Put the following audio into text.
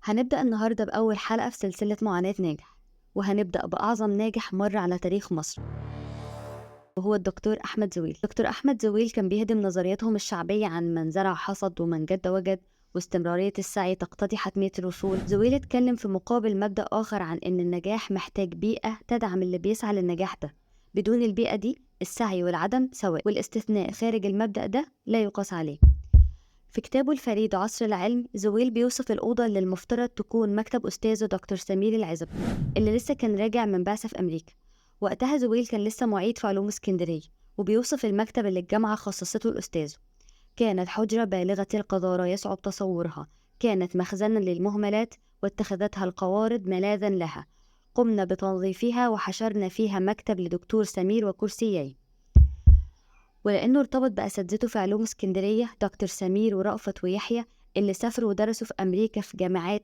هنبدأ النهاردة بأول حلقة في سلسلة معاناة ناجح، وهنبدأ بأعظم ناجح مر على تاريخ مصر، وهو الدكتور أحمد زويل. دكتور أحمد زويل كان بيهدم نظرياتهم الشعبية عن من زرع حصد ومن جد وجد، واستمرارية السعي تقتضي حتمية الوصول. زويل اتكلم في مقابل مبدأ آخر عن إن النجاح محتاج بيئة تدعم اللي بيسعى للنجاح ده. بدون البيئة دي السعي والعدم سواء، والاستثناء خارج المبدأ ده لا يقاس عليه. في كتابه الفريد عصر العلم، زويل بيوصف الأوضة اللي المفترض تكون مكتب أستاذه دكتور سمير العزب، اللي لسه كان راجع من بعثة في أمريكا. وقتها زويل كان لسه معيد في علوم اسكندرية، وبيوصف المكتب اللي الجامعة خصصته لأستاذه: كانت حجرة بالغة القذارة يصعب تصورها، كانت مخزنا للمهملات واتخذتها القوارض ملاذا لها، قمنا بتنظيفها وحشرنا فيها مكتب لدكتور سمير وكرسيين. ولأنه ارتبط بأساتذته في علوم اسكندرية دكتور سمير ورأفت ويحيى، اللي سافروا ودرسوا في أمريكا في جامعات